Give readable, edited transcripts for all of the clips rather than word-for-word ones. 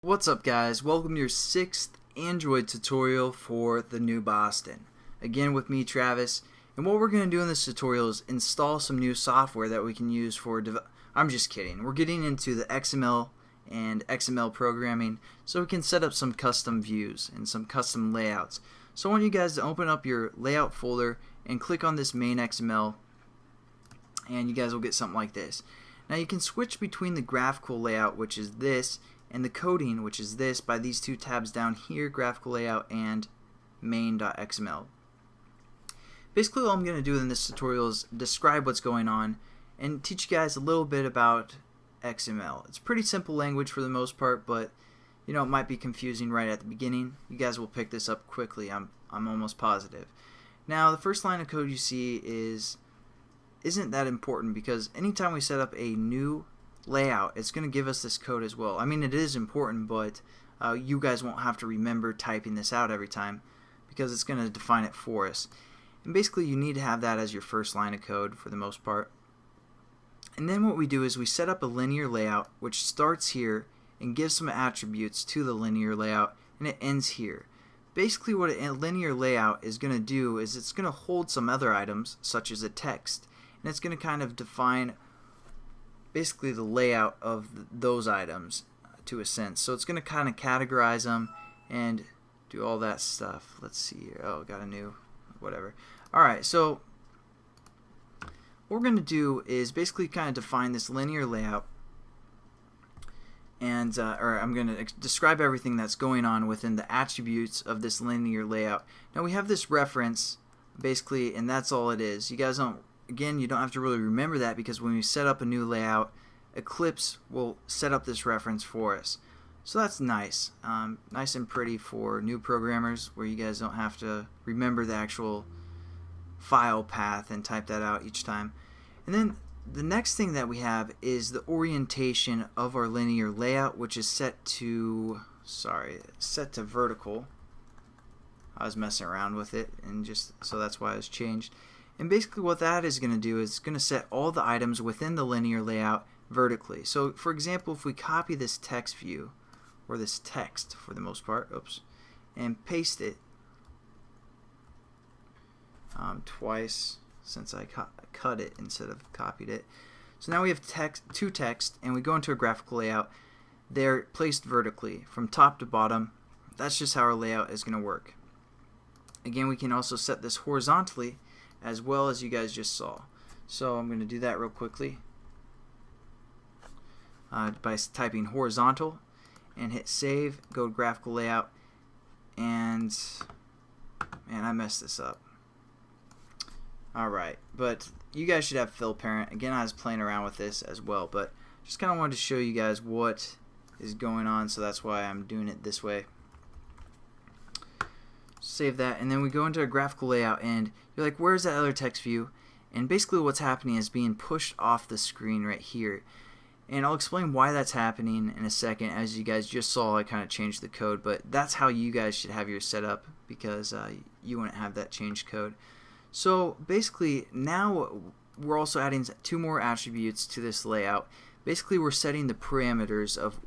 What's up guys, welcome to your 6th Android tutorial for the new Boston. Again with me Travis, and what we're going to do in this tutorial is install some new software that we can use for I'm just kidding, we're getting into the XML and XML programming so we can set up some custom views and some custom layouts. So I want you guys to open up your layout folder and click on this main XML and you guys will get something like this. Now you can switch between the graphical layout, which is this, and the coding, which is this, by these two tabs down here, graphical layout and main.xml. Basically all I'm going to do in this tutorial is describe what's going on and teach you guys a little bit about XML. It's pretty simple language for the most part, but you know, it might be confusing right at the beginning. You guys will pick this up quickly, I'm almost positive. Now the first line of code you see isn't that important because anytime we set up a new layout, it's going to give us this code as well. I mean, it is important, but you guys won't have to remember typing this out every time because it's going to define it for us. And basically you need to have that as your first line of code for the most part. And then what we do is we set up a linear layout which starts here and gives some attributes to the linear layout, and it ends here. Basically what a linear layout is going to do is it's going to hold some other items such as a text, and it's going to kind of define basically the layout of those items to a sense. So it's going to kind of categorize them and do all that stuff. Let's see here. Oh, got a new whatever. Alright, so what we're going to do is basically kind of define this linear layout, and or I'm going to describe everything that's going on within the attributes of this linear layout. Now we have this reference basically, and that's all it is. You guys don't, again, you don't have to really remember that because when we set up a new layout, Eclipse will set up this reference for us. So that's nice. Nice and pretty for new programmers where you guys don't have to remember the actual file path and type that out each time. And then the next thing that we have is the orientation of our linear layout, which is set to vertical. I was messing around with it, and just so that's why it was changed. And basically what that is going to do is it's going to set all the items within the linear layout vertically. So for example, if we copy this text view, or this text for the most part, and paste it twice since I cut it instead of copied it. So now we have two text, and we go into a graphical layout. They're placed vertically from top to bottom. That's just how our layout is going to work. Again, we can also set this horizontally as well, as you guys just saw. So I'm going to do that real quickly by typing horizontal and hit save, go to graphical layout, and man, I messed this up. Alright, but you guys should have fill parent. Again, I was playing around with this as well, but just kind of wanted to show you guys what is going on, so that's why I'm doing it this way. Save that, and then we go into a graphical layout, and you're like, where's that other text view? And basically what's happening is being pushed off the screen right here. And I'll explain why that's happening in a second. As you guys just saw, I kind of changed the code, but that's how you guys should have yours set up because you wouldn't have that changed code. So basically now we're also adding two more attributes to this layout. Basically we're setting the parameters of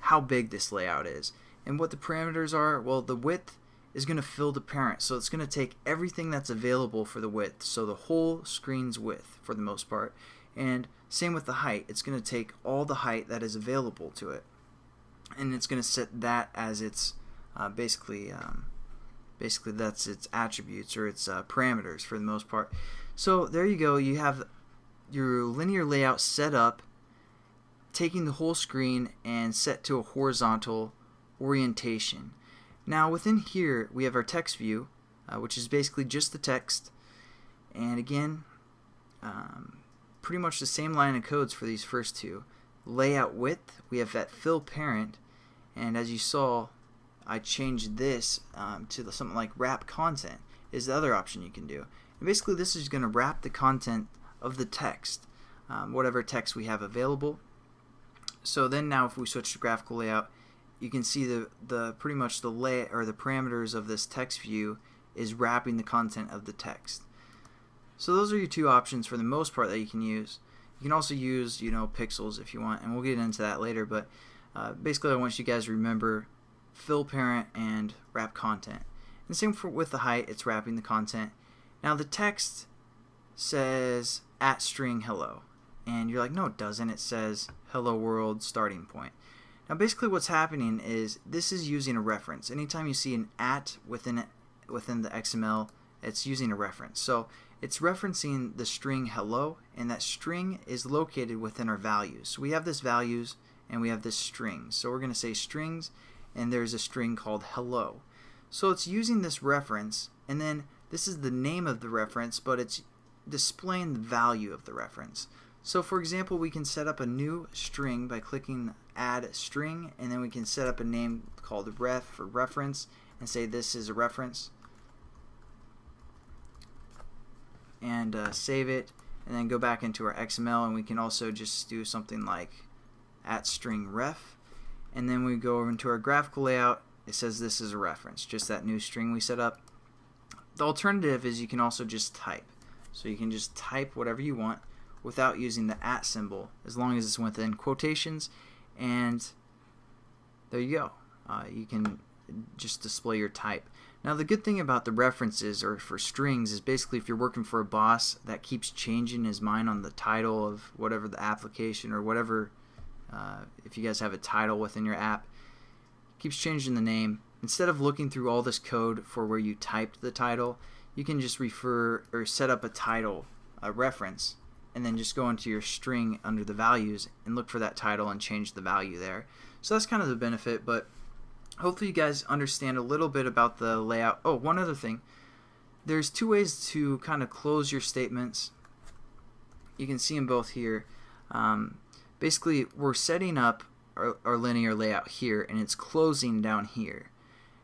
how big this layout is. And what the parameters are, well, the width is going to fill the parent, so it's going to take everything that's available for the width, so the whole screen's width for the most part. And same with the height, it's going to take all the height that is available to it, and it's going to set that as its basically that's its attributes or its parameters for the most part. So there you go, you have your linear layout set up, taking the whole screen and set to a horizontal orientation. Now within here we have our text view, which is basically just the text, and again pretty much the same line of codes for these first two. Layout width, we have that fill parent, and as you saw I changed this to something like wrap content is the other option you can do. And basically this is going to wrap the content of the text, whatever text we have available. So then now if we switch to graphical layout, you can see the pretty much the parameters of this text view is wrapping the content of the text. So those are your two options for the most part that you can use. You can also use, you know, pixels if you want, and we'll get into that later. But basically I want you guys to remember fill parent and wrap content. And same with the height, it's wrapping the content. Now the text says @string hello, and you're like, no it doesn't, it says hello world starting point. Now basically what's happening is this is using a reference. Anytime you see an within the XML, it's using a reference. So it's referencing the string hello, and that string is located within our values. So we have this values and we have this strings. So we're going to say strings, and there's a string called hello. So it's using this reference, and then this is the name of the reference, but it's displaying the value of the reference. So for example, we can set up a new string by clicking add string, and then we can set up a name called ref for reference and say this is a reference, and save it, and then go back into our XML, and we can also just do something like @string ref, and then we go over into our graphical layout. It says this is a reference, just that new string we set up. The alternative is you can also just type. So you can just type whatever you want without using the @ symbol, as long as it's within quotations, and there you go. You can just display your type. Now the good thing about the references or for strings is basically if you're working for a boss that keeps changing his mind on the title of whatever the application or whatever, if you guys have a title within your app, keeps changing the name, instead of looking through all this code for where you typed the title, you can just refer or set up a title, a reference, and then just go into your string under the values and look for that title and change the value there. So that's kind of the benefit, but hopefully you guys understand a little bit about the layout. Oh, one other thing. There's two ways to kind of close your statements. You can see them both here. Basically, we're setting up our linear layout here, and it's closing down here.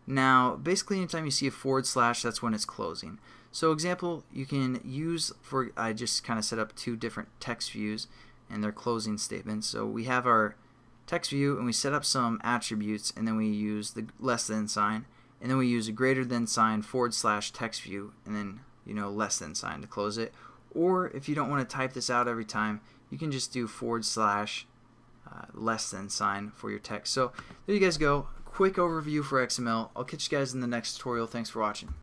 Now, basically, anytime you see a /, that's when it's closing. So, example, you can use I just kind of set up two different text views, and they're closing statements. So we have our text view, and we set up some attributes, and then we use the less than sign, and then we use a greater than sign / text view, and then less than sign to close it. Or if you don't want to type this out every time, you can just do / less than sign for your text. So there you guys go. Quick overview for XML. I'll catch you guys in the next tutorial. Thanks for watching.